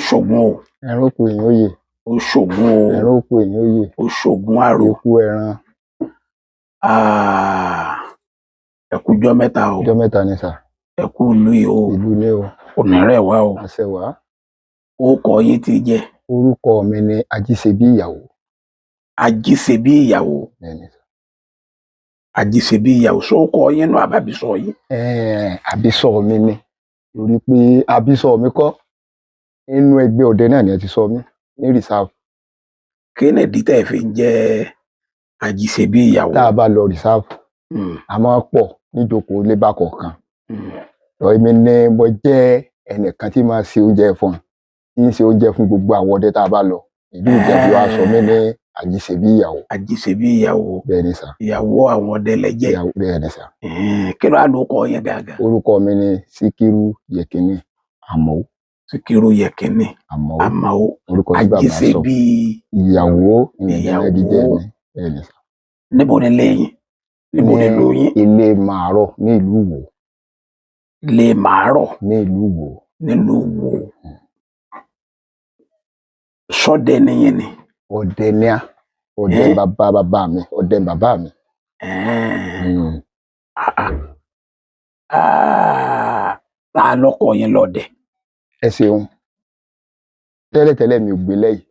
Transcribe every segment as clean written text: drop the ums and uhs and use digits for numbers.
ṣògùn o. ẹran òkú èèyàn ó yè. Ó ṣògùn o. ẹran òkú èèyàn ó yè. Ó ṣògùn àrò. ikú ẹran. Ẹ kú ọjọ́ mẹ́ta o. ọjọ́ mẹ́ta ni sà. Ẹ kú ìlú yìí o. ìlú ilé o. Òní rẹ̀ wá o. àṣẹ wá. Orúkọ yín ti jẹ́. orúkọ mi ni Ajíṣebí Ìyàwó. Ajíṣebí Ìyàwó. bẹ́ẹ̀ni sà. Ajíṣebí Ìyàwó sókọ yín náà àbábísọ yín. àbísọ mi ni torí pé àbísọ mi kọ́ inú ẹgbẹ́ ọdẹ náà ni ẹ ti sọ mí ní rìsáàfù. Kí ni ìdí tẹ́ fi ń jẹ́ Ajíṣebí Ìyàwó? tá a bá lọ rìsáàfù a máa pọ̀ níjókòó lébà kọ̀ọ̀kan. èmi ni mo jẹ́ ẹnìkan tí máa ṣe oúnjẹ fún tí ń ṣe oúnjẹ fún gbogbo àwọn ọdẹ tá a bá lọ. ìlú ìjẹ̀bú wa sọ mí ní Ajíṣebí Ìyàwó. Ajíṣebí Ìyàwó. bẹ́ẹ̀ni sà. Ìyàwó àwọn ọdẹ lẹ́jẹ̀. bẹ́ẹ̀ni sà. Kí ló á lóko yẹn gàgà? orúkọ mi ni Síkírù Yẹkínì Àmọ́. Síkírù Yẹkínì Àmọ́. orúkọ tí bàbá sọ. Ajíṣebí Ìyàwó ìyàwó jíjẹ mi. bẹ́ẹ̀ni sà. Níbo ni lẹ́yìn? Níbo ni lóyún? ilé Màárọ̀ ní ìlú Ìwó. Ilé Màárọ̀ ní ìlú Ìwó. nílùú Ìwó. Ṣọdẹ nìyẹn ni. ọdẹ ní a ọdẹ bàbá mi ọdẹ bàbá mi. Ta lọkọ yẹn lọdẹ? ẹ ṣeun tẹ́lẹ̀tẹ́lẹ̀ mi ò gbé lẹ́yìn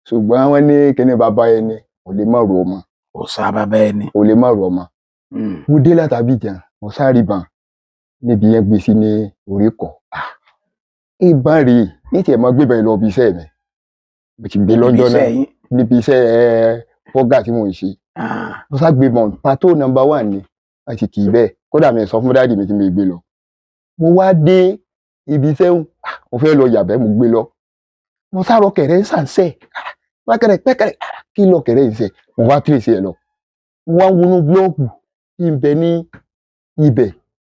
ṣùgbọ́n wọ́n ní kíní bàbá ẹni kò lè má ro ọmọ. Kò sá bàbá ẹni. kò lè má ro ọmọ. mo dé látàbí jàn mo sáré bàn níbi yẹn gbé sí ní orí kọ. ìbọn rèé ní tiẹ̀ máa gbé bẹ́ẹ̀ lọ bí iṣẹ́ mi mo ti gbé lọ́jọ́ náà níbi iṣẹ́ fọ́gà tí mò ń ṣe. mo sá gbé bọ̀n pàtó nọ́mbà 1 ni a ti kì í bẹ́ẹ̀ kódà mi sọ fún dáàdì mi tí mo gbé lọ. mo wá dé ibi iṣẹ́ mo fẹ́ lọ yàbẹ́ mo gbé lọ. mo sá rọ kẹ̀rẹ́ sànsẹ́ pákẹ́rẹ́ pẹ́kẹ́rẹ́ kí lọ kẹ̀rẹ́ yìí sẹ́ mo wá tírèsì ẹ̀ lọ. mo wá wọnú búlọ́ọ̀kù tí ń bẹ ní ibẹ̀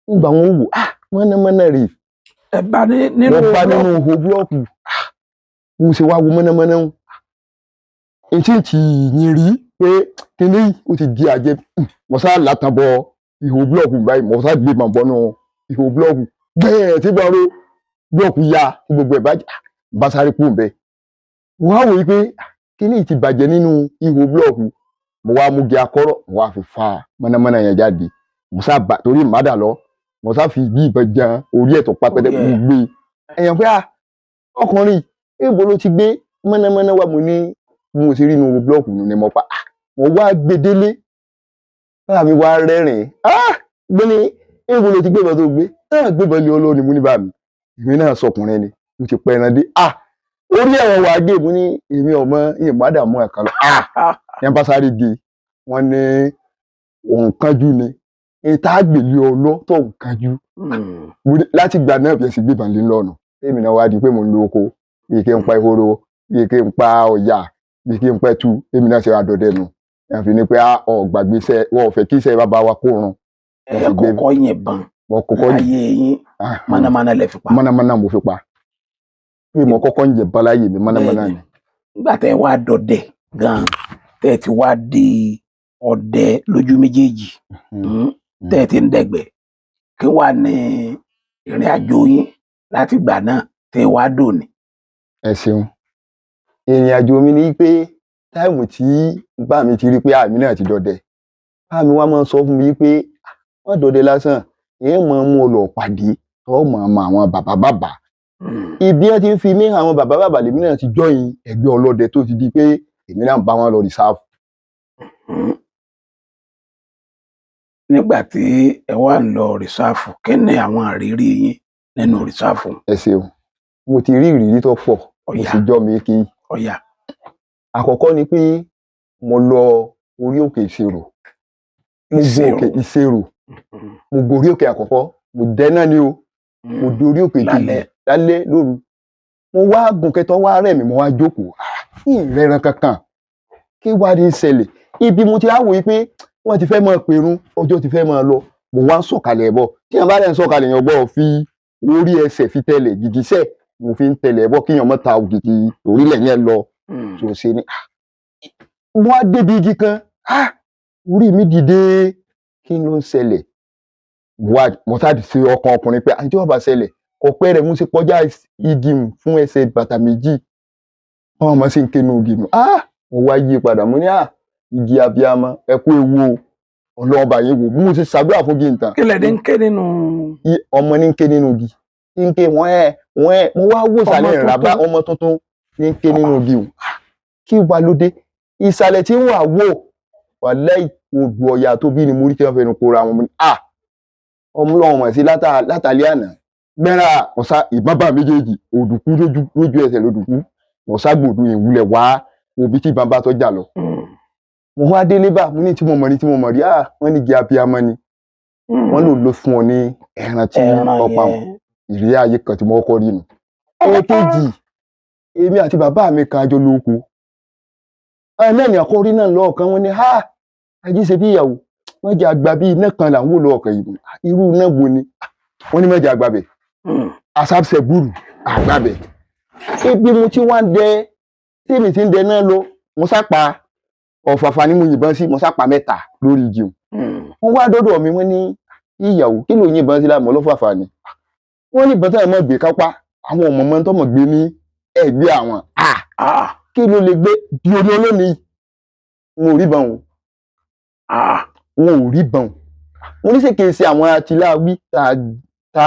ń gbà wọn wò mọ̀nàmọ́ná rè. ẹ bá nínú ihò búlọ́ọ̀kù mo ṣe wá wo mọ̀nàmọ́ná ń etí ìtì yín rí pé kíní ó ti di àjẹ. mo sá látàn bọ ihò búlọ́ọ̀kù báyìí mo sá gbé màá bọ́nú ihò búlọ́ọ̀kù bẹ́ẹ̀ tí gbọ́n ro búlọ́ọ̀kù ya tí gbogbo ẹ̀ bá sáré kú bẹ́ẹ̀. mo wá wò yí pé kíní ti bàjẹ́ nínú ihò búlọ́ọ̀kù mo wá mú gé akọ́rọ̀ mo wá fi fa mọ̀nàmọ́ná yẹn jáde mo sá bà torí màdà lọ mo sá fi yí ìbọn jan orí ẹ̀ tó pápẹ́tẹ́ mo gbé ẹ̀yàn pé ọkùnrin èèbó ló ti gbé mọ̀nàmọ́ná wa mo ní mo ti rí inú búlọ́ọ̀kù ni mo pa mo wá gbé délé báwa mi wá rẹ́rìn gbé ní èèbó ló ti gbé ìbọn tó gbé gbé ìbọn lé olóòní mo ní bá mi èmi náà sọkùnrin ni mo ti pẹ́ ẹran dé orí ẹ̀wọ̀n wàá gé mo ní èmi ọmọ ìmọ̀dàmú ẹ̀ka lọ yẹn bá sáré gé wọn ní òun kánjú ni ìta àgbèlé ọlọ tó ń kánjú láti gbà náà bíi ẹsìn gbébọn lé lọ́nà èmi náà wá di pé mo ń lo oko bíi kí n pa ehoro bíi kí n pa ọ̀yà bíi kí n pẹ́ tu èmi náà ṣe wá dọdẹ nu ẹ̀ fi ni pé gbàgbé iṣẹ́ wọn ò fẹ́ kí iṣẹ́ bàbá wa kó run. ẹ kọ́kọ́ yìnbọn láyé yín mọ̀nàmọ́ná lẹ fi pa. mọ̀nàmọ́ná mo fi pa bí mo kọ́kọ́ ń yìnbọn láyé mi mọ̀nàmọ́ná ni. nígbà tẹ́ wá dọdẹ gan tẹ́ ti wá di ọdẹ lójú méjèèjì tẹ́ ti ń dẹ̀gbẹ́ kí wàá ní ìrìn àjò yín láti gbà náà tẹ́ wá dòní. ẹ ṣeun ìrìn àjò mi ni pé táìmù tí bá mi ti rí pé àmì náà ti dọdẹ bá mi wá máa sọ fún mi pé wọn dọdẹ lásán èèyàn máa mú ọ lọ pàdé tó máa mọ àwọn bàbá ibi wọn ti ń fi mí àwọn bàbá lèmi náà ti jọyìn ẹgbẹ́ ọlọ́dẹ tó ti di pé èmi náà ń bá wọn lọ rìsáàfù. nígbà tí ẹ wá ń lọ rìsáàfù kí ni àwọn àrírí yín nínú rìsáàfù? ẹ ṣeun mo ti rí ìrírí tó pọ̀ mo sì jọ mi kí. àkọ́kọ́ ni pé mo lọ orí òkè ìṣèrò mo gorí òkè àkọ́kọ́ mo dẹ́ náà ni o mo dorí òkè kejì lálẹ́ lóru mo wá gùn kẹtọ wá rẹ̀ mí mo wá jókòó ìrẹ̀ràn kankan kí wàá ní ṣẹlẹ̀ ibi mo ti á wòye pé wọ́n ti fẹ́ máa pèrún ọjọ́ ti fẹ́ máa lọ mo wá ń sọ̀kalẹ̀ bọ̀ tí wọ́n bá rẹ̀ ń sọ̀kalẹ̀ yẹn gbọ́ fi orí ẹsẹ̀ fi tẹ̀lẹ̀ gìgísẹ̀ mo fi ń tẹ̀lẹ̀ bọ̀ kíyàn mọ́ ta ògìgì orílẹ̀ yẹn lọ tó ṣe ni mo wá débi igi kan orí mi dìde kí ló ń ṣẹlẹ̀ mo sáà ṣe ọkàn ọkùnrin pé àti wọ́n bá ṣẹlẹ̀ kó ọ̀pẹ rẹ̀ mo ṣe kọjá igi fún ẹsẹ̀ bàtà méjì àwọn ọmọ sì ń ké nínú igi mi mo wá yí padà mo ní igi abiyamọ ẹ kú ewu o ọlọ́ọ̀bà yín wò bí mo ṣe ṣàdúrà fún igi nǹkan. kí lẹ́ẹ̀dẹ̀ ń ké nínú. ọmọ ní ń ké nínú igi ń ké wọ́n ẹ̀ mo wá wò ìsàlẹ̀ ìràbá ọmọ tuntun ní ń ké nínú igi o kí wàá lóde ìsàlẹ̀ tí wọ́n wò wàláhì odò ọ̀yà tó bí ni mo rí kí wọ́n fẹnu kóra wọn mo ní ọmọ lọ́wọ́ mọ̀ sí látàlẹ́ àná gbẹ́rà ọ̀sá ìbọn bá méjèèjì òdùkú lójú ẹsẹ̀ lódùkú ọ̀sá gbòdú ìwúlẹ̀ wá òbí tí ìbọn bá tọ́jà lọ. mo wá délé bá mo ní tí mo mọ̀ rí wọ́n ní igi abiyamọ ni wọ́n lò fún ọ ní ẹran tí ọ̀pá wọn ìrírí ayé kan tí mo kọ́ rí nu. èkejì èmi àti bàbá mi kan àjọ lóko náà ní àkọ́rí náà lọ́ọ̀kan wọn ni ají ṣe bí ìyàwó wọ́n jẹ́ àgbà bíi iná kan làwọn ò lọ́ọ̀kan yìí irú iná wo ni wọ́n ní mẹ́jọ àgbà bẹ̀ àṣàṣẹ gbúrú àgbà bẹ̀ ebi mo ti wá ń dẹ tèmi ti ń dẹ náà lọ mo sápa ọ̀fàfà ni mo yìnbọn sí mo sápa 3 lórí igi o wọ́n wá dọ́dọ̀ mi wọ́n ní ìyàwó kí ló yìnbọn sí láàmú ọlọ́fàfà ni wọ́n ní ìbọn táwọn mọ̀ gbé kápá àwọn ọmọ ọmọ tó mọ̀ gbé ní ẹ̀gbẹ́ àwọn kí ló lè gbé bí orí olónìí wọn ò rí bọn o wọn ò rí bọn wọn ní sèké sí àwọn atiláwí tá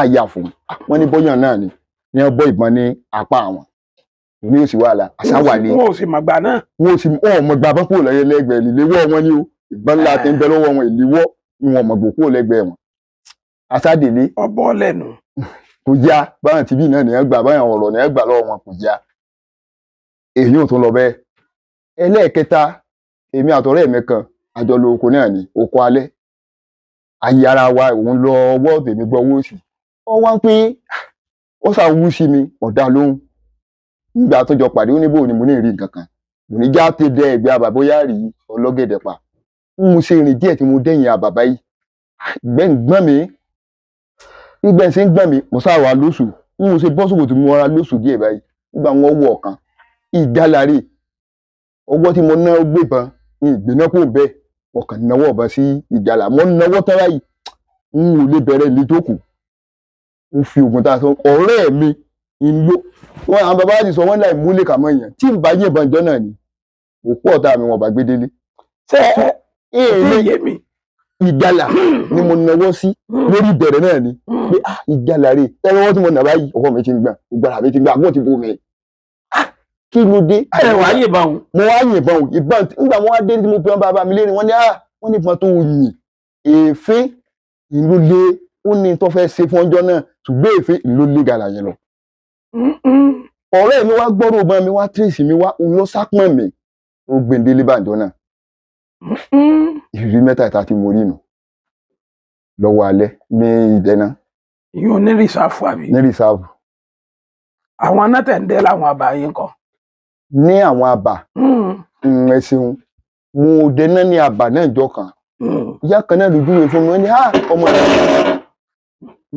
a yà fún wọn ní bọyàn náà ni ní wọn bọ ìbọn ní apá àwọn ní òsì wàhálà àṣàwálé wọn ò sì mọ̀gbà náà wọn ò sì mọ̀gbà bọ́ kúrò lẹ́yẹ lẹ́gbẹ̀ẹ́ ìléwọ́ wọn ni o ìbọn ńlá ti ń bẹ lọ́wọ́ wọn ìléwọ́ wọn mọ̀gbò kúrò lẹ́gbẹ̀ẹ́ wọn àṣàdélé ọbọ lẹ́nu kò já báwọn tìbí náà nìyẹn gbà báwọn ọ̀rọ̀ nìyẹn gbà lọ́wọ́ wọn kò já èyí ò tún lọ bẹ́ẹ̀ ẹlẹ́ẹ̀kẹta èmi àtọ̀rẹ́ mi kan àjọ lo oko náà ní oko alẹ́ ayé ara wa òun lọ ọwọ́ tèmi gbọ́ owó sí ọ wá ń pé ó ṣàwú sí mi ọ̀dà lóhùn nígbà tó jọ pàdé ó ní bò ní mo ní ìrí nǹkan kan mo ní já tẹ dẹ ẹgbẹ́ àbàbóyá rí ọlọ́gẹ̀dẹ̀ pa mo ṣe ìrìn díẹ̀ tí mo dẹ́yìn àbàbá yìí gbọ́n mi nígbà tí ń gbọ́n mi mo sáà wà lóṣù mo ṣe bọ́ sókò tí mo ra lóṣù díẹ̀ báyìí nígbà wọn wọ ọ̀kan ìjálárè ọwọ́ tí mo ná gbébọn ìgbéná kò bẹ́ẹ̀ ọkàn náwó ọba sí ìjàlá mo náwó tẹ́lá yìí n ò lè bẹ̀rẹ̀ ilé tó kù n fi oògùn tá a sọ ọ̀rẹ́ mi ń lò wọn àwọn bàbá ti sọ wọn láì múlẹ̀ kà mọ́ èèyàn tí n bá yìnbọn ìjọ náà ni òkú ọ̀tá mi wọn bá gbé délé ìjàlá ni mo náwó sí lórí ìbẹ̀rẹ̀ náà ni pé ìjàlá rè ẹ̀rọ tí mo nà báyìí ọkọ mi ti ń gbà gbàrà mi ti gbà àgbọ̀n ti bò mí kí ló dé. ẹ wàá yìnbọn o. mo wá yìnbọn o ìbọn nígbà wọn wá dé tí mo pe wọn bàbá mi lérí wọn ní wọn ní ìbọn tó yìn èéfín ìlú lé ó ní tó fẹ́ ṣe fún ọjọ́ náà ṣùgbọ́n èéfín ìlú lé gàlà yẹn lọ. ọ̀rẹ́ mi wá gbọ́rọ̀ ọmọ mi wá tírèsì mi wá òun ló sápọ̀n mi ó gbèǹdélé bàjọ́ náà. ìrírí mẹ́tẹ̀ẹ̀ta tí mo rí nù lọ́wọ́ alẹ́ ní ìdẹ́nà. yóò ní rìsáàfù àbí. ní rìsáàfù. àwọn anátẹ̀ǹdẹ́ làwọn àbáyé ńkọ́. ní àwọn àbà ẹ ṣeun mo dènà ní àbà náà jọ kan ìyá kan náà lójú mi fún mi wọn ní ọmọ rẹ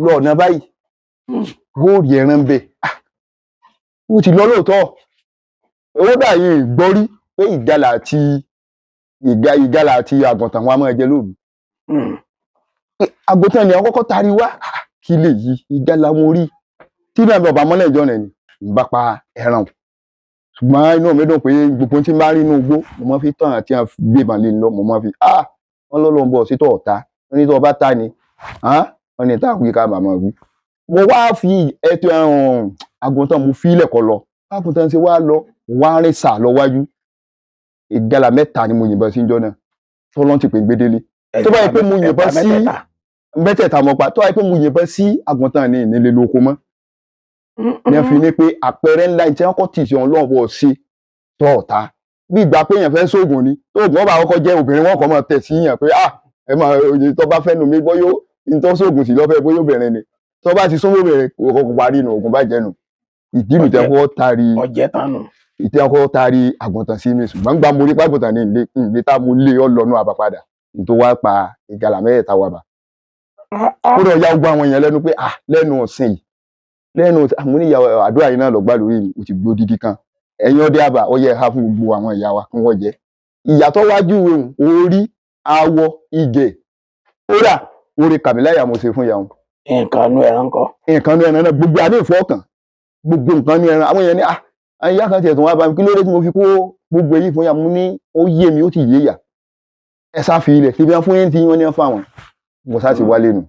lọ ọ̀nà báyìí góòrì ẹran bẹ ó ti lọ lóòótọ́ owó dàyè gbọ́rí pé ìgalà àti àgùntàn wọn a máa jẹ lóru àgùntàn ni àwọn kọ́kọ́ tari wá kí lè yí ìgalà wọn rí tí náà bẹ ọba mọ́lẹ̀ ìjọ rẹ̀ ni ìbá pa ẹran ṣùgbọ́n inú mi dùn pé gbogbo tí n bá rí inú igbó mo máa fi tàn àti gbé ìbànlẹ̀ lọ mo máa fi wọ́n lọ́lọ́ ń bọ̀ sí tọ̀ọ̀ta wọ́n ní tó ọba ta ni wọ́n ní táwọn wí ká màmá wí. mo wá fi ẹtọ àgùntàn mo fi ilẹ̀ kọ lọ àgùntàn ṣe wá lọ wá rìn sà lọ wájú ìgalà 3 ni mo yìnbọn sí ìjọ náà tọ́lọ́n ti pè ń gbédélé tó bá yẹ pé mo yìnbọn sí mẹ́tẹ̀ẹ̀ta mọ́ pa tó bá yẹ pé mo yìnbọn sí àgùntàn ní ìnílé lóko mọ́ ní ẹ fi ní pé àpẹẹrẹ ńlá ìtẹ́ ọkọ̀ tì sí ọlọ́run bọ̀ sí tọ́ọ̀ta bí ìgbà pé èèyàn fẹ́ sóògùn ni tóògùn ọba àkọ́kọ́ jẹ́ obìnrin wọn kọ́ máa tẹ̀ sí yàn pé ẹ máa òye tó bá fẹ́ nu mi bóyó nítorí sóògùn sí lọ́fẹ́ bóyó obìnrin ni tó bá ti sówó obìnrin kò parí nu ògùn bá jẹ́ nu ìdí mi tẹ́kọ́ tari ìtẹ́kọ́ tari àgùntàn sí mi ṣùgbọ́n gba mo rí pàgùntàn ní ilé tá mo lé ọ lọ́nu àbápadà nítorí wá pa ìgalà mẹ́ta wà bá kó lọ ya gbọ́ àwọn èèyàn lẹ́nu pé lẹ́nu ọ̀sìn yìí lẹ́nu àmúníyàwó àdúrà yìí náà lọ gbà lórí mi ò ti gbó dídí kan ẹ̀yin ọdẹ àbà ó yẹ ha fún gbogbo àwọn ìyá wa kí wọ́n jẹ ìyàtọ̀ wájú orí awọ ìgè kódà orí kàmíláyà mo ṣe fún ìyàwó nǹkan inú ẹran kọ́. nǹkan inú ẹran náà gbogbo àní ìfọkàn gbogbo nǹkan inú ẹran àwọn èèyàn ní ìyá kan tiẹ̀ tó wá bá mi kí ló dé tí mo fi kó gbogbo èyí fún yà mo ní ó yé mi ó ti yé yà ẹ sá fi ilẹ̀ tí wọ́n fún yín tí wọ́n ní wọ́n fáwọn mo sá ti wálé nu.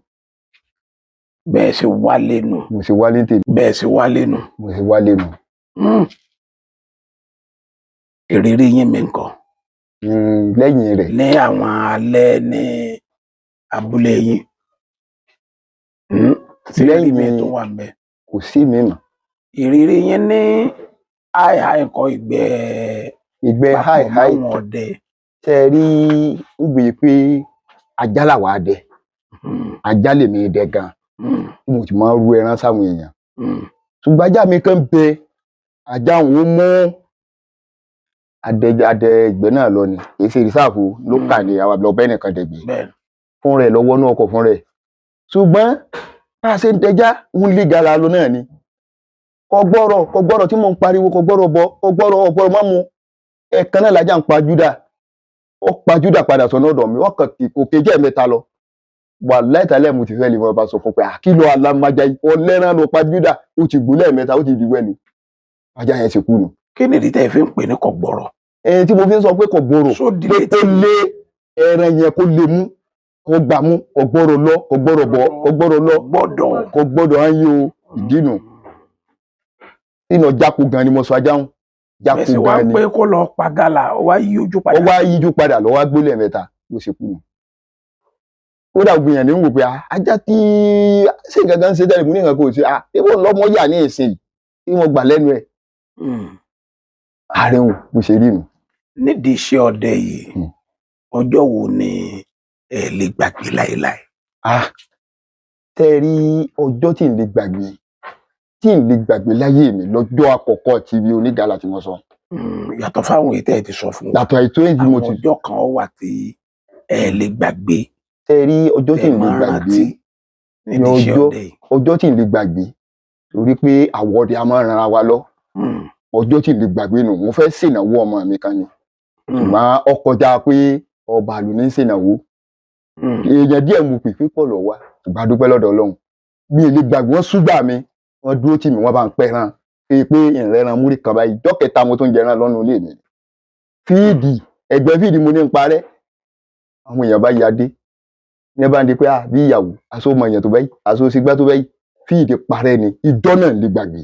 bẹ́ẹ̀ ṣe wálé nu. mo ṣe wálé tèmi. bẹ́ẹ̀ ṣe wálé nu. mo ṣe wálé nu. ìrírí yín mi nǹkan. lẹ́yìn rẹ̀. ní àwọn alẹ́ ní abúlé yín. lẹ́yìn mi tó wà ńbẹ̀. kò sí mi mọ́. ìrírí yín ní háìháì nǹkan ìgbẹ́ háìháì àwọn ọdẹ. tẹ́ ẹ rí ń gbé pé ajá làwọn adẹ ajá lèmi dẹ gan tí mo ti máa ń ru ẹran sáwọn èèyàn ṣùgbọ́n ajá mi kan bẹ ajá òun ó mú adẹ ìgbẹ́ náà lọ ni kì í ṣe rìsáàfù ló kà ní àwọn àbúrò bẹ́ẹ̀ nìkan dẹ̀gbẹ́ fún rẹ̀ lọ́wọ́ náà ọkọ̀ fún rẹ̀ ṣùgbọ́n bá a ṣe ń dẹjá ń lé gara lọ náà ni kò gbọ́rọ̀ tí mò ń pariwo kò gbọ́rọ̀ má mu ẹ̀ẹ̀kan náà lájà ń pa júdà ó pa júdà padà sọ́nà ọ̀dọ̀ mi wọ́n kàn kò kéjì ẹ̀mẹ́ta lọ wà láìtàlẹ́ mo ti fẹ́ lè mọ ọba sọ fún pé àkìlọ̀ alámájá yìí ọlẹ́rán ló pa júdà ó ti gbó lẹ́ẹ̀mẹ́ta ó ti di wẹ́nu ajá yẹn ti kú nù. kí nìdí tẹ́ ẹ fi ń pè ní kò gbọ́rọ̀. tí mo fi ń sọ pé kò gbọ́rọ̀ pé kó lé ẹran yẹn kó lè mú kó gbà mú kò gbọ́rọ̀ lọ kò gbọ́rọ̀ bọ̀ kò gbọ́rọ̀ lọ kò gbọ́dọ̀ ayé o ìdí nù. nínú jákù gan ni mo sọ ajá ń jákù gan ni. ẹsẹ̀ wá pé kó lọ pa gálà ó wá yíjú padà. ó wá yíjú padà lọ wá gbólé ẹ̀mẹ́ta ló ṣe kú nù. kódà gbìyànjú ń wò pé ajá tí ṣé nǹkan kan ń ṣe tẹ́lẹ̀ mú ní nǹkan kò sí ebó ńlọmọ yà ní ìsìn tí wọ́n gbà lẹ́nu ẹ̀. ààrẹ ń bó ṣe rí nù. nídìí iṣẹ́ ọdẹ yìí ọjọ́ wo ni ẹ lè gbàgbé láéláé. tẹ́ ẹ rí ọjọ́ tí n lè gbàgbé láyé mi lọ́jọ́ àkọ́kọ́ tí bí onígàlà tí wọ́n sọ. yàtọ̀ fáwọn èyí tẹ́ ẹ ti sọ fún wa. yàtọ̀ ètò èyí mo ti. àwọn ọjọ́ kan wà tí ẹ lè gbàgbé. tẹ́ ẹ rí ọjọ́ tí n lè gbàgbé ní ọjọ́ tí n lè gbàgbé torí pé àwọn ọdẹ a máa ń ran ara wa lọ. ọjọ́ tí n lè gbàgbé nù mo fẹ́ ṣènáwó ọmọ mi kan ni. ṣùgbọ́n ọkọjá pé ọba àlù ní ṣènáwó. èèyàn díẹ̀ mo pè pípọ̀ lọ wá ṣùgbọ́n a dúpẹ́ lọ́dọ̀ Ọlọ́run. bí ilé gbàgbé wọ́n súgbà mi wọ́n dúró tì mí wọ́n bá ń pẹ́ràn pé ìrẹ́ran múrí kan báyìí ìjọ́ kẹta mo tún jẹran lọ́nu ilé mi. fíìdì ẹgbẹ́ fíìdì mo ní ń parẹ́ àwọn èèyàn bá ya dé ní bá ń di pé bí ìyàwó aṣọ ọmọ èèyàn tó báyìí aṣọ òsìgbà tó báyìí fíìdì parẹ́ ni ìjọ́ náà lè gbàgbé.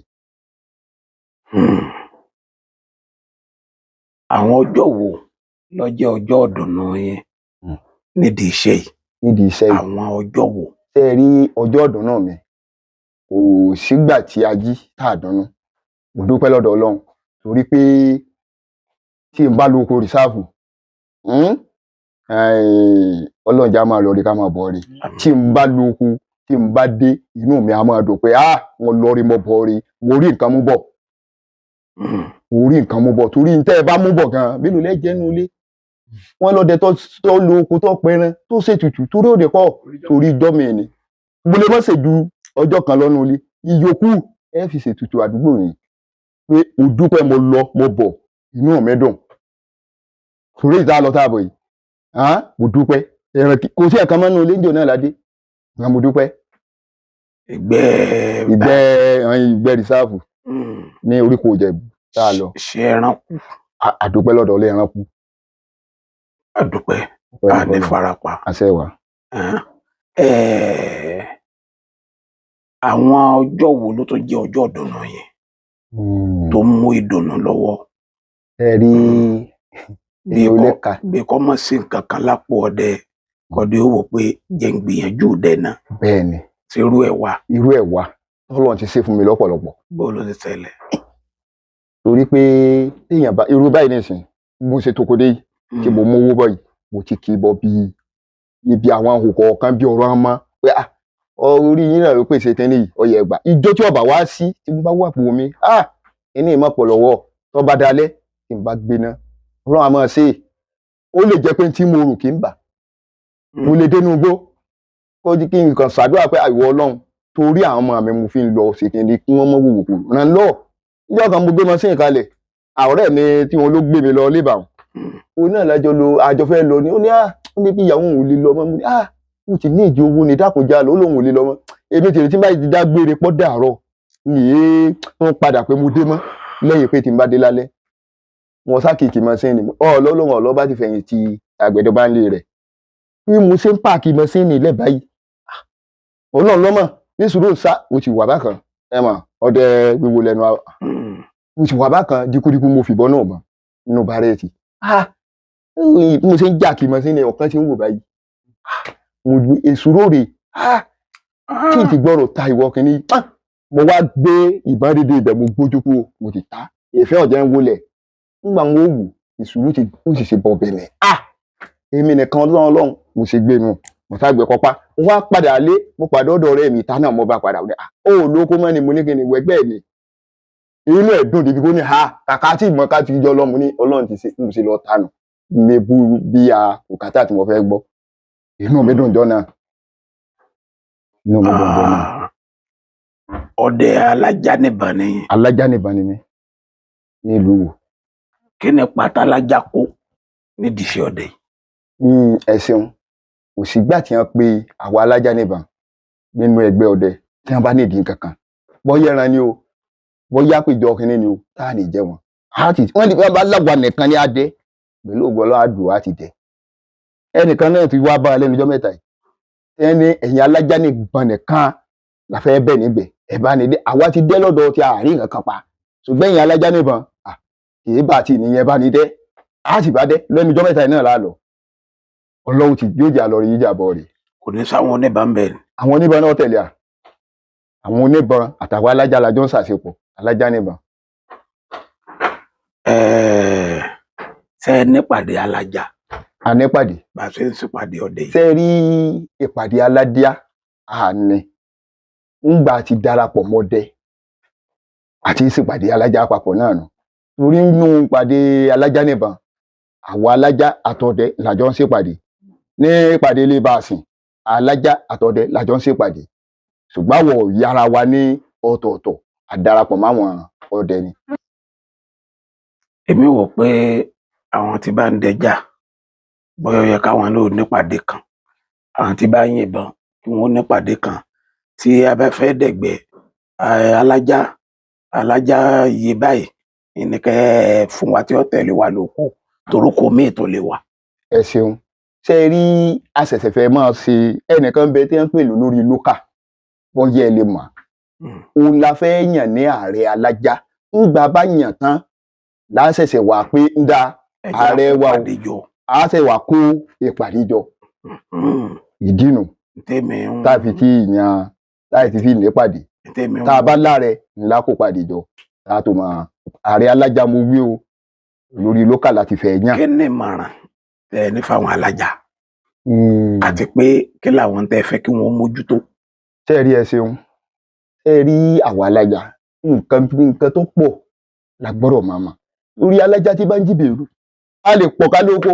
àwọn ọjọ́ wo ló jẹ́ ọjọ́ ọ̀dùnnú yẹn nídìí iṣẹ́ yìí. àwọn ọjọ́ wo. ṣé ẹ rí ọjọ́ ọ̀dùnnú mi kò sígbà tí a jí tá a dunnú mo dúpẹ́ lọ́dọ̀ Ọlọ́run torí pé tí n bá lo oko rìsáàfù Ọlọ́run já máa lọ rí ká máa bọ̀ rí tí n bá lo oko tí n bá dé inú mi á máa dùn pé wọn lọ rí mo bọ̀ rí mo rí nǹkan mú bọ̀ torí n tẹ́ ẹ bá mú bọ̀ gan-an bí ló lẹ́jẹ̀ nínú ilé wọn lọ́dẹ tó lo oko tó pẹran tó ṣètùtù torí òde kọ́ torí ìjọ́ mi ni mo lè má ṣe ju ọjọ́ kan lọ́nu ilé ìyókù ẹ fi ṣètùtù àdúgbò yìí pé mo dúpẹ́ mo lọ mo bọ̀ inú mi dùn torí ìta lọ táàbọ̀ yìí mo dúpẹ́ ẹran kò sí ẹ̀kan mọ́nú ilé ìjọ náà ládé mo dúpẹ́. ìgbẹ́ rìsáàfù ní oríkò Ìjẹ̀bú tá a lọ. ṣé ẹran kú. àdúpẹ́ lọ́dọ̀ ọlẹ́ ẹran kú. àdúpẹ́ àní farapa. àṣẹ wa. àwọn ọjọ́ wo ló tó jẹ́ ọjọ́ ìdùnnú yẹn tó mú ìdùnnú lọ́wọ́. ẹ rí bí kò mọ̀ sí nǹkan kan lápò ọdẹ kọ́dé ó wò pé jẹ́ ń gbìyànjú dẹ́nà. bẹ́ẹ̀ni. tí irú ẹ̀ wà. Ọlọ́run ti ṣe fún mi lọ́pọ̀lọpọ̀. bó ló ti ṣẹlẹ̀. torí pé téèyàn bá irú báyìí nìsín bó ṣe tó kó dé yìí tí mo mú owó bọ̀ yìí mo ti kì í bọ ibi àwọn òkò kan bí ọ̀rọ̀ ọmọ pé orí yín náà ló pèsè tẹ́lẹ̀ yìí ọyẹ ẹgbà ìjọ tí ọba wá sí tí mo bá wà pò mi ẹni ìmọ̀ pọ̀ lọ́wọ́ tó bá dalẹ̀ tí n bá gbéná Ọlọ́run àmọ́ ṣe ó lè jẹ́ pé tí mo rò kí n bà mo lè dénú igbó kó jí kí n kàn ṣàdúrà pé àìwọ Ọlọ́run torí àwọn ọmọ mi mo fi ń lọ ṣèkéde kí wọ́n mọ́ wòwò kù ràn lọ ìjọ kan mo gbé mọ́sìn kalẹ̀ àwọ̀rẹ́ mi tí wọn ló gbé mi lọ lébàwọn òun náà lájọ lo àjọ fẹ́ lọ ni ó ní bí ìyàwó òun lè lọ mọ́ mo ní mo ti ní ìdí owó ni dákùnjà lọ ó lóun ò lè lọ mọ́ èmi tèrè tí n bá ti dágbére pọ́ dàárọ̀ nìyé wọ́n padà pé mo dé mọ́ lẹ́yìn pé tí n bá dé lálẹ́ wọn sá kìkì mọ́sínì ọlọ́lọ́wọ́n ọlọ́ bá ti fẹ̀yìn ti àgbẹ̀dọ̀ bá ń lé rẹ̀ bí mo ṣe ń páàkì mọ́sínì lẹ́ báyìí ọlọ́run lọ́mọ ní sùúrù sá mo ti wà bákan ẹ mọ̀ ọdẹ gbogbo lẹ́nu mo ti wà bákan díkúdíkú mo fìbọn náà mọ́ nínú bárẹ́ẹ̀tì mo ṣe ń jà kí mọ́sínì ọ̀kan ti ń wò báyìí mo ju èsúrò rè kí n ti gbọ́rọ̀ ta ìwọ kìíní mo wá gbé ìbọn dédé ibẹ̀ mo gbójú kúrò mo ti ta ìfẹ́ ọ̀jẹ̀ ń wọlẹ̀ nígbà wo wù ìṣòro ti ó sì ṣe bọ̀ bẹ̀rẹ̀ èmi nìkan ọlọ́run mo ṣe gbé nu mo ságbé kọ́pá mo wá padà lé mo padà ọ̀dọ̀ ọ̀rẹ́ mi ìta náà mo bá padà wọlé ó lóko mọ́ ni mo ní kí ni wẹgbẹ́ mi inú ẹ̀ dùn débi kó ní kàkà tí ìmọ̀ ká ti jọ lọ́mu ní ọlọ́run ti ṣe mo ṣe lọ tánu mi bú bí a òkàtà tí mo fẹ́ gbọ́ inú mi dùn jọ náà inú mi dùn jọ náà. Ọdẹ alájánìbọn ni. Alájánìbọn ni mí ní ìlú wo. Kí ni pátá alájà kó nídìí iṣẹ́ ọdẹ? Ẹ ṣeun kò sígbà tí wọ́n pe àwa alájánìbọn nínú ẹgbẹ́ ọdẹ tí wọ́n bá nídìí nǹkan kan bóyá ẹran ni o bóyá péjọ kínní ni o tá à ní jẹ wọn. Wọ́n ní wọ́n bá lágbà nìkan ní adé pẹ̀lú ògbọ́n lọ́wọ́ àdùn àti tẹ̀. Ẹnìkan náà ti wá bá a lẹ́nu ọjọ́ mẹ́ta yìí ẹni ẹ̀yin alájánìbọn nìkan la fẹ́ bẹ̀ níbẹ̀ ẹ̀ bá ní dé àwa ti dé lọ́dọ̀ tí àárín nǹkan pa ṣùgbọ́n ẹ̀yin alájánìbọn kìí bá ti nìyẹn bá ní dé á sì bá dé lẹ́nu ọjọ́ mẹ́ta yìí náà lálọ́ ọlọ́run ti yóò jà lọ rí yíjà bọ̀ rè. Kò ní sáwọn oníbọn ń bẹ ni. Àwọn oníbọn náà tẹ̀lé àwọn oníbọn àtàwọn alájà làjọ ń ṣàṣepọ̀ alájánìbọn. Ṣé ẹ nípàdé alájà? A nípàdé. Bá a ṣe ń ṣèpàdé ọdẹ yìí. Ṣé rí ìpàdé aládíá àní ńgbà ti darapọ̀ mọ́dẹ àti ìṣèpàdé alájà papọ̀ náà nù torí nínú ìpàdé alájánìbọn àwọn alájà àtọdẹ làjọ ń ṣèpàdé ní ìpàdé ilé bá a sìn alájà àtọdẹ làjọ ń ṣèpàdé ṣùgbọ́n àwọn yàrá wa ní ọ̀tọ̀ọ̀tọ̀ àdarapọ̀ máwọn ọdẹ ni. Èmi wò pé àwọn tí bá ń dẹjà bóyá ó yẹ káwọn náà nípàdé kan àwọn tí bá ń yìnbọn kí wọn nípàdé kan tí a bá fẹ́ dẹ̀gbẹ́ alájà yé báyìí ìníkẹ́ fún wa tí ó tẹ̀lé wa lóko torúkọ míì tó lè wà. Ẹ ṣeun ṣe rí àṣẹ̀ṣẹ̀fẹ̀ máa ṣe ẹnìkan bẹ tí wọ́n ń pè lórí lókà wọ́n yẹ ẹ lè mọ̀ òun la fẹ́ yàn ní ààrẹ alájà ńgbà bá yàn tán láṣẹ̀ṣẹ̀ wà pé ń dá ààrẹ wa o a ṣe wà kó ìpàdé jọ ìdínú táàfi kí ìyàn láì ti fi nípàdé tá a bá láàrẹ ńlá kó pàdé jọ tá a tó máa ààrẹ alájà mo wí o lórí lókà láti fẹ́ yàn. Kí ni ìmọ̀ràn tẹ ní fáwọn alájà àti pé kí làwọn tẹ fẹ́ kí wọ́n mójútó? Ṣé ẹ rí ẹ ṣeun ṣé ẹ rí àwọn alájà nǹkan tó pọ̀ la gbọ́dọ̀ máa mọ̀ lórí alájà tí bá ń jìbìrú a lè pọ̀ ká lóko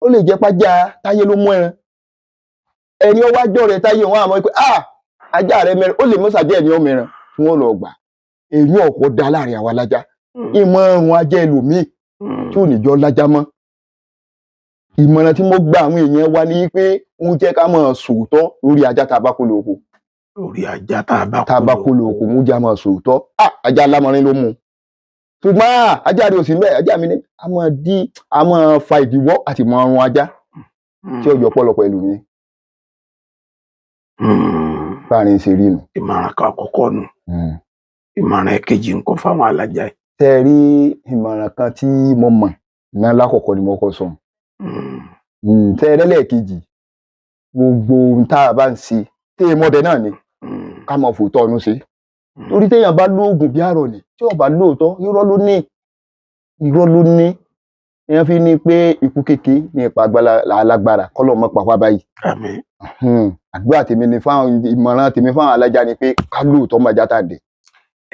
ó lè jẹ́ pàjá táyé ló mú ẹran ẹni ọwọ́ àjọ rẹ̀ táyé wọn àmọ́ pé ajá rẹ̀ mẹ́rin ó lè mọ́sàdé ẹni ọmọ ẹran tí wọ́n lọ gbà èyí ọ̀pọ̀ dá láàrin àwọn alájà ìmọ̀ ọ̀run ajá ẹlòmíì tí ò ní jọ lájá mọ́ ìmọ̀ràn tí mo gba àwọn èèyàn wa ní pé ń jẹ́ ká máa sòótọ́ lórí ajá tá a bá kó lóko. Lórí ajá tá a bá kó lóko ń jẹ́ máa sòótọ́ ajá lámọrin ló mú un ṣùgbọ́n ajá rẹ̀ ò sí bẹ́ẹ̀ ajá mi ní a máa fa ìdíwọ́ àti mọ ọrùn ajá tí ó yọ pọ̀lọpọ̀ ẹlòmíì. Báàrin ṣe rí nu. Ìmọ̀ràn kan àkọ́kọ́ nù. Ìmọ̀ràn ẹ̀kejì ńkọ́ fáwọn alájà yìí. Ṣé ẹ rí ìmọ̀ràn kan tí mo mọ̀ náà lákọ̀ọ́kọ́ ni mo kọ́ sọ. Ṣé ẹ lẹ́lẹ́kejì gbogbo ohun tá a bá ń ṣe téè mọ́dẹ náà ni ká máa fòótọ́ ọdún ṣe. Torí téèyàn bá lóògùn bí àrọ̀ ni tí ó bá lóòótọ́ irọ́ ló ní èèyàn fi ní pé ikú kéke ní ipa alágbára kọ́lọ̀ mọ́ pàpà báyìí. Àmín. Àdúrà tèmi ni fáwọn ìmọ̀ràn tèmi fáwọn alájà ni pé ká lóòótọ́ máa já tàdé.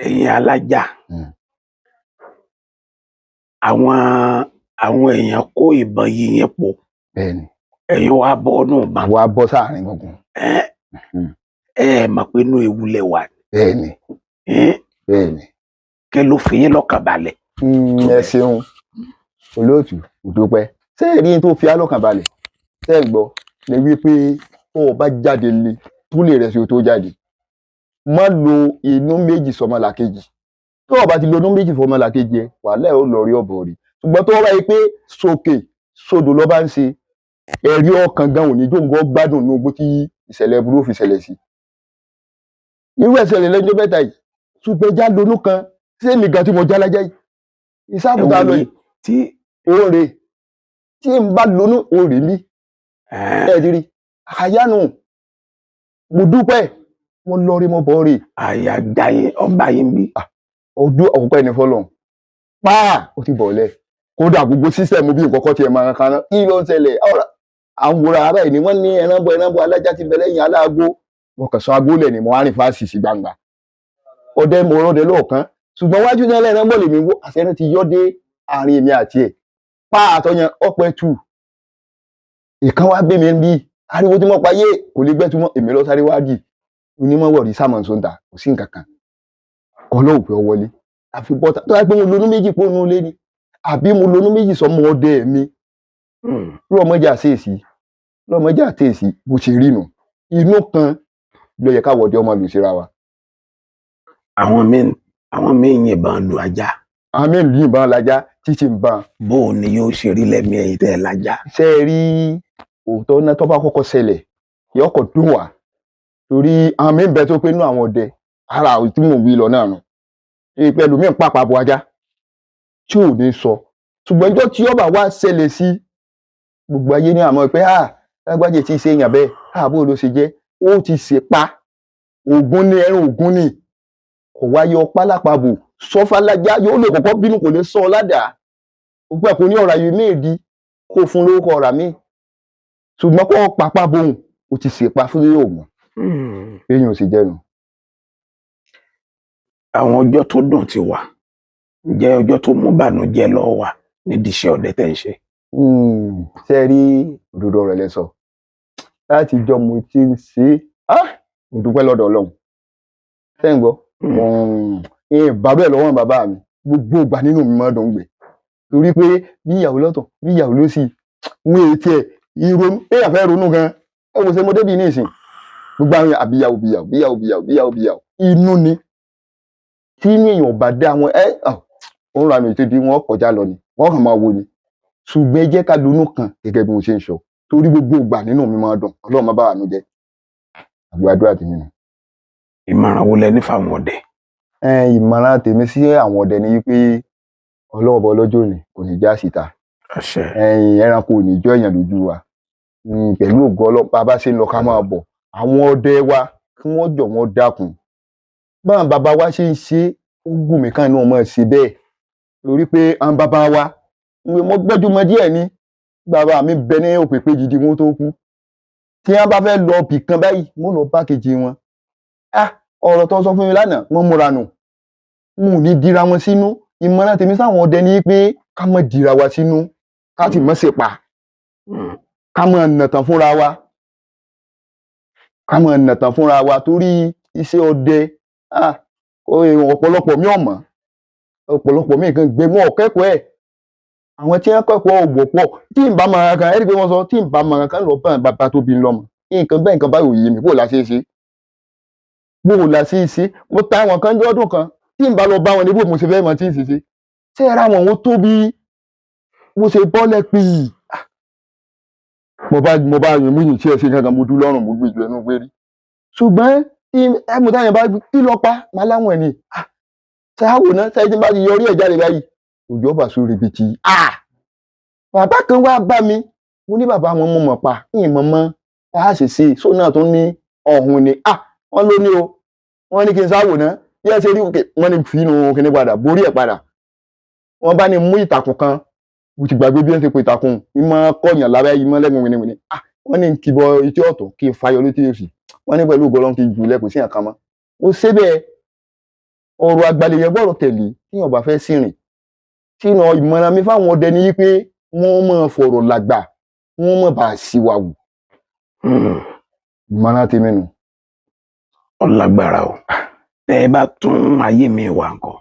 Ẹ̀yin alájà àwọn èèyàn kó ìbọn yìí yẹn pọ̀. Bẹ́ẹ̀ni. Ẹ̀yin wá bọ́ nù bá. Wá bọ́ sáàrin gbọ̀ngàn. Ẹ mọ̀ pé inú ewu lẹ wà. Bẹ́ẹ̀ni. Bẹ́ẹ̀ni. Kí ló fi yín lọ́kàn balẹ̀? Ẹ ṣeun olóòtú òdúpẹ́ ṣé èrí tó fi á lọ́kàn balẹ̀ ṣé ẹ gbọ́ ni wípé tó o bá jáde lé tó lè rẹ̀ sí o tó jáde má lo inú méjì sọmọlàkejì tó o bá ti lo inú méjì fọmọlàkejì ẹ wàhálà ẹ ó lọ rí ọ̀bọ̀ rí ṣùgbọ́n tó o bá yẹ pé sókè sódò ló bá ń ṣe ẹ̀rí ọkàn gan òní jòǹgọ́ gbádùn ní ogbó tí ìṣẹ̀lẹ̀ burú fi ṣẹlẹ̀ sí irú ẹ̀ṣẹ̀lẹ̀ lẹ́jọ́ mẹ́ta yìí ṣùgbọ́n já lonú kan ṣé èmi gan tí mo já lájá yìí ìsáàbùtà lọ yìí tí òòrè tí n bá lonú òòrè mi ẹ̀ẹ́dìrí àyánu mo dúpẹ́ mo lọ rí mo bọ̀ rí. àyà gbáyé ọba yìí ń bí. ọdún ọ̀pọ̀ ẹni fọlọ́n páà ó ti bọ̀ lẹ̀ kódà gbogbo sísẹ̀mù bí nǹkan kan tiẹ̀ máa kan náà kí ló ń ṣẹlẹ̀ àwọn wòrán ara ẹ̀ ni wọ́n ní ẹranbọ alájà ti bẹ̀rẹ̀ yìn aláàgó wọn kàn sọ agbólẹ̀ ni mo wá rìn fásitì sí gbangba ọdẹ mo rọdẹ lọ́ọ̀kan ṣùgbọ́n wájú náà lẹ́ran bọ̀ lèmi wó àṣẹrẹ́ ti yọ́ dé àárín èmi àti ẹ̀ páà àtọ́yàn ọpẹ́ tù ìkan wá gbé mi bí ariwo tí mo pa yé kò lè gbẹ́tú mọ́ èmi lọ sáré wá dì onímọ̀ wọ̀rí sámọ̀ sóńtà kò sí nǹkan kan ọlọ́run pé ọ wọlé àfi bọ́tà tó yà pé mo lonú méjì pọ́nú lé ni àbí mo lonú méjì sọmọ ọdẹ mi lọ́mọdé àṣeèsí bó ṣe rí nù inú kan ló yẹ káwọ́ ọdẹ ọmọ lù síra wa. àwọn míì yìnbọn lu ajá. àwọn míì yìnbọn lajá títí ń bàn. bó o ní yóò ṣe rí lẹ́mí ẹ̀yìn tẹ́ ẹ lajá. ṣé ẹ rí òótọ́ náà tó bá kọ́kọ́ ṣẹlẹ̀ yọkọ̀ dùn wá torí àwọn míì bẹ tó pé inú àwọn ọdẹ ara tí mò ń wí lọ náà nù pẹ̀lú mí ń pàpà bo ajá tí ò ní sọ ṣùgbọ́n ìjọ tí ọba wa ṣẹlẹ̀ sí gbogbo ayé ní àmọ́ pé lágbájé tí ì ṣe èèyàn bẹ́ẹ̀ bó ló ṣe jẹ́ ó ti ṣe pa ògún ní ẹran ògún ní kò wáyé ọpá lápapọ̀ sọfàlájà yóò lè kọ́kọ́ bínú kò lè sọ ọ ládàá gbogbo ẹ̀kọ́ ní ọ̀rọ̀ ayé méèdì kó fún lórúkọ ọ̀rà míì ṣùgbọ́n kó pàpà bóun ó ti ṣe pa fún yóò mọ̀ èèyàn ò sì jẹ́nu. àwọn ọjọ́ tó dùn ti wà ǹjẹ́ ọjọ́ tó mú bànújẹ́ lọ wà nídìí iṣẹ́ ọdẹ tẹ́ ń ṣe. ṣe rí òdodo ọ̀rọ̀ lẹ sọ láti jọ mo ti ń ṣe mo dúpẹ́ lọ́dọ̀ Ọlọ́run sẹ́yìn gbọ́ bàbá ẹ̀ lọ́wọ́ bàbá mi gbogbo ìgbà nínú mi máa dùn gbé torí pé bí ìyàwó lọ́tọ̀ bí ìyàwó ló sì wọ́n ètí ẹ̀ ìrònú èèyàn fẹ́ ronú gan ẹ wò ṣe mo débi ní ìsìn gbogbo àwọn àbíyàwó inú ni tí inú èèyàn bá dá wọn òun ra mi ètò ìdí wọn kọjá lọ ni wọn kàn máa wo ni ṣùgbọ́n ẹ jẹ́ ká lonú kan gẹ́gẹ́ bí mo ṣe ń sọ torí gbogbo ìgbà nínú mi máa dùn Ọlọ́run má bá wà nú jẹ́ àgbàdúrà tèmi nù. ìmọ̀ràn wo lẹ ní fáwọn ọdẹ. ìmọ̀ràn tèmi sí àwọn ọdẹ ni wípé Ọlọ́run bọ lọ́jọ́ òní kò ní já síta ẹranko ò ní jọ èèyàn lójú wa pẹ̀lú ògo Ọlọ́run bá ṣe ń lọ ká máa bọ̀ àwọn ọdẹ wa kí wọ́n jọ̀ wọ́n dákun báwọn bàbá wa ṣe ń ṣe ó gùn mí káàánú ọmọ ṣe bẹ́ẹ̀ lórí pé àwọn bàbá wa mo gbẹ́júmọ́ díẹ̀ ní bàbá mi bẹ ní òpèpè gidi wọn tó kú tí wọ́n bá fẹ́ lọ bì kan báyìí wọ́n lọ bá kejì wọn ọ̀rọ̀ tó sọ fún mi lánàá wọ́n múra nù wọn ò ní dira wọn sínú ìmọ̀ràn tèmi sáwọn ọdẹ ní pé ká má dira wa sínú ká sì má ṣe pa ká má nàtàn fúnra wa torí iṣẹ́ ọdẹ ọ̀pọ̀lọpọ̀ mi ọ̀mọ́ ọ̀pọ̀lọpọ̀ mi kan gbé mọ́ ọ̀kẹ́kọ̀ọ́ ẹ̀ àwọn tí wọ́n kẹ́kọ̀ọ́ ògbòpọ̀ tí n bá mọ̀ràn kan ẹ̀rí pé wọ́n sọ tí n bá mọ̀ràn kan lọ bá bàbá tó bí n lọ́mọ nǹkan báyìí ò yé mi bó la ṣe ṣe mo ta àwọn kan jẹ́ ọdún kan tí n bá lọ bá wọn ní bó mo ṣe fẹ́ mọ tí n sì ṣe ṣé ẹ ra wọn ó tóbi mo ṣe bọ́lẹ̀ pì í mo bá yín mú yín tí ẹ ṣe kankan mo dú lọ́rùn mo gbé ju ẹnu gbé rí ṣùgbọ́n ẹmu táyà bá kí lọ pa máa láwọn ẹ̀ ní ṣáàwò náà ṣáà tí n bá ti yọrí ẹ̀ jáde báyìí òjò ọba sórí ibi tí bàbá kan wá bá mi mo ní bàbá wọn mo mọ̀ pa yìí mọ̀mọ́ a ṣe ṣe só náà tó ní ọ̀hún ni wọ́n ló ní o wọ́n ní kí n ṣáàwò náà bí ẹ ṣe rí òkè wọ́n ní fi inú kíní padà borí ẹ̀ padà wọ́n bá ní mú ìtàkùn kan mo ti gbàgbé bí wọ́n ṣe pe ìtàkùn ìmọ̀ kọ̀yàn lábẹ́ ìmọ̀ lẹ́nu wìnìwìnì wọ́n ní kí bọ etí ọ̀tọ̀ kí n fayọ létí òsì wọ́n ní pẹ̀lú ògbọ́lọ́ kí n jù lẹ́kùn sí àkàmọ́ ó ṣe bẹ́ẹ̀ ọ̀rọ̀ àgbàlẹ̀ yẹn gbọ́dọ̀ tẹ̀lé tíyàn bá fẹ́ sìnrìn sínú ìmọ̀ràn mi fáwọn ọdẹ ni wípé wọ́n máa fọ̀rọ̀ làgbà wọ́n máa bá a síwáwù ìmọ̀ràn tèmi nù. ọlágbára o tẹ ẹ bá tún ayé mi wà ńkọ́.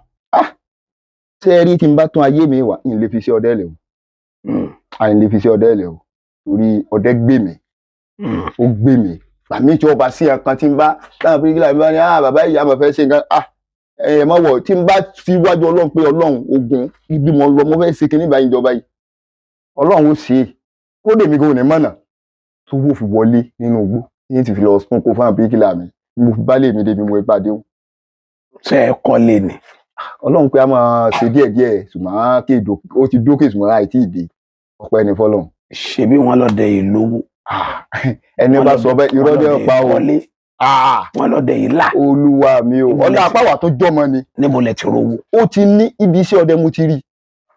ṣé ẹ rí tí n bá tún ayé mi wà n lè fi ṣe ọdẹ lẹ o àyìn lè fi ṣe ọdẹ lẹ o torí ọdẹ gbé mi ó gbé mi àmì tí ọba sí ẹ̀kan tí ń bá táwọn bíríkìlà mi bá ní bàbá ìyá mi fẹ́ ṣe nǹkan má wọ̀ tí ń bá fi wájú ọlọ́run pé ọlọ́run ogun ibi mo lọ mo fẹ́ ṣe kinní báyìí ìjọba yìí ọlọ́run ó ṣe é kó lèmi kò ní mọ̀nà tó wó fi wọlé nínú igbó yín ti fi lọ sún kó fáwọn bíríkìlà mi mo fi bá lè mi débi mo bá dé o. ṣé ẹ kọ́lé ni. ọlọ́run pé a máa ṣe díẹ̀díẹ̀ ṣùgbọ́n kí ó ti dókè ṣùgbọ́n àìtí ìdè ọpẹ́ ní fọlọ́run. ṣebí wọn lọ dẹ ìlú. ẹni bá sọ bẹ́ẹ̀ irọ́ dẹ́ pa o. wọn lọ dẹ ìlà. olúwa mi o ọlá apáwà tó jọmọ ni. níbo lẹ ti rówó. ó ti ní ibi iṣẹ́ ọdẹ mo ti rí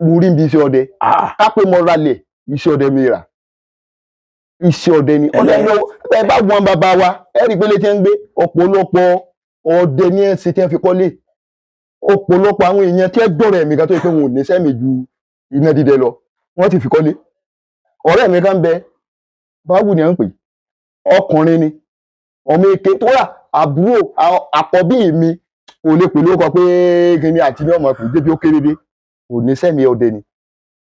mo rí ibi iṣẹ́ ọdẹ. ká pé mo ralẹ̀ iṣẹ́ ọdẹ mi rà iṣẹ́ ọdẹ ni. ọdẹ ló ẹ bá wọn bàbá wa ẹ rí i pé lè ti ń gbé ọ̀pọ̀lọpọ̀ ọdẹ ní ẹ̀sìn tí wọ́n fi kọ́lé ọ̀pọ̀lọpọ̀ àwọn èèyàn tí ẹ dọ̀rọ̀ ẹ̀mí kan tó yẹ pé wọn ò ní sẹ́mi ju iná dídẹ lọ wọ́n ti fi kọ́lé ọ̀rẹ́ mi kan bẹ báwo ni à ń pè ọkùnrin ni ọmọ èké tó rà àbúrò àkọ́bí mi kò lè pè lóko pé kíni àti ní ọmọ kùn débi ó kéré dé kò ní sẹ́mi ọdẹ ni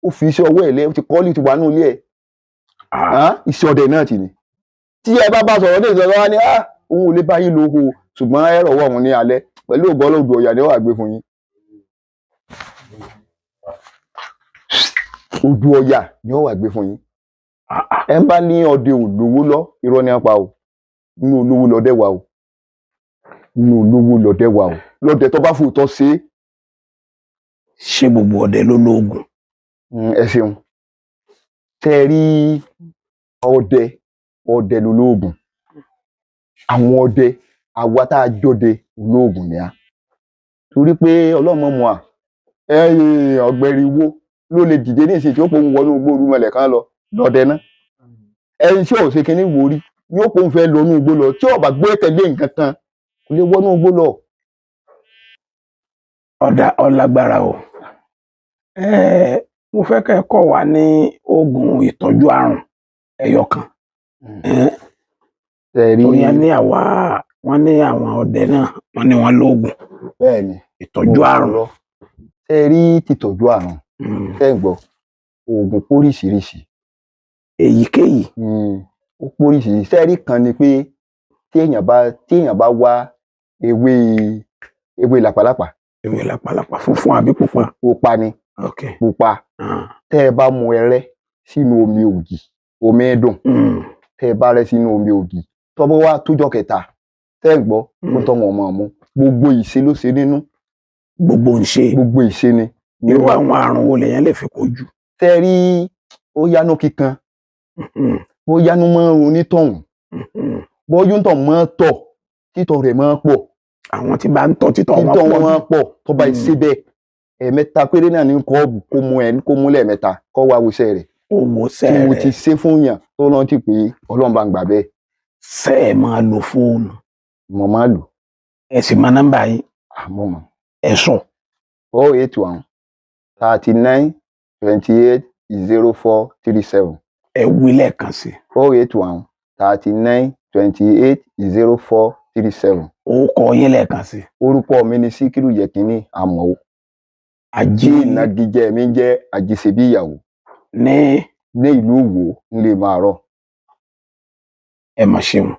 ó fi iṣẹ́ ọwọ́ ẹ̀ lẹ́ ó ti kọ́lé ti wà nínú ilé ẹ̀ iṣẹ́ ọdẹ náà ti ni tí ẹ bá sọ̀rọ̀ ní ìṣẹ̀lẹ̀ wa ni òun ò lè bá yín lóko ṣùgbọ́n ẹ rọ̀wọ́ òun ní alẹ́ pẹ̀lú ògbọ́n lòdù ọ̀yà ni ó wà gbé fún yín. Odù ọ̀yà ni ó wà gbé fún yín. ẹ ń bá ní ọdẹ olówó lọ irọ́ ní apá o inú olówó lọdẹ wà o inú olówó lọdẹ wà o lọdẹ tó bá fòótọ́ ṣe é. ṣé gbogbo ọdẹ ló lóògùn. ẹ ṣeun tẹ ẹ rí ọdẹ ló lóògùn àwọn ọdẹ àwa tá a jọdẹ olóògùn ni a torí pé ọlọ́mọ mu à ọ̀gbẹ̀rì wo ló lè dìde ní ìsìn tí ó pòun wọnú igbó orúmọlẹ̀ kan lọ lọ́dẹ náà ẹni tí ò ṣe kinní wò rí ni ó pòun fẹ́ lọ inú igbó lọ tí ó bá gbé tẹ̀lé nǹkan kan kò lè wọnú igbó lọ. ọlágbára o mo fẹ́ kẹ́ ẹ kọ́ wa ní oògùn ìtọ́jú àrùn ẹyọ kan torí wọ́n ní àwọn ọdẹ náà wọ́n ní wọ́n lóògùn bẹ́ẹ̀ni ìtọ́jú àrùn. ẹ rí tìtọ́jú àrùn ẹ gbọ́ oògùn póríṣiríṣi èyíkéyìí ó póríṣiríṣi sẹ́ẹ̀rí kan ni pé téèyàn bá wá ewé làpálàpà. ewé làpálàpà funfun àbí pupa. pupa ni pupa tẹ́ ẹ bá mu ẹrẹ́ sínú omi ògì omi dùn tẹ́ ẹ bá rẹ́ sínú omi ògì tọ́bọ̀ wá tójọ́ kẹta tẹ́ ẹ gbọ́ kó tọ́ wọn mọ̀ mú gbogbo ìṣe ló ṣe nínú. gbogbo ìṣe ni. irú àwọn àrùn wo lèyàn lè fi kojú. tẹ́ ẹ rí ó yánú kíkan ó yánú mọ́ onítọ̀hún bó yúntọ̀ mọ́ tọ̀ títọ̀ rẹ̀ mọ́ pọ̀. àwọn tí bá ń tọ̀ títọ̀ wọn pọ̀ tó bá ṣe bẹ́ẹ̀ ẹ̀ẹ̀mẹ́ta péré náà ní kọ́ọ̀bù kó mú lẹ́ẹ̀mẹ́ta kó wá wọṣẹ́ rẹ̀. tí mo ti ṣe fún yàn tó rántí pé ọlọ́run bá ń gbà bẹ́ẹ̀. ṣé ẹ máa lo fóònù. mo máa lò. ẹ sì máa nọ́mbà yín. mo mọ̀. ẹ sọ. 081 39 28 0437. ẹ wí lẹ́ẹ̀kan sí. 081 39 28 0437. orúkọ yín lẹ́ẹ̀kan sí. orúkọ mi ni Síkírù Yẹkínní Àmọ̀ó. Ajé ìnagijẹ mi jẹ́ Ajíṣebí ìyàwó. ní ìlú Òwò nílé Màárọ̀. ẹ mà ṣeun.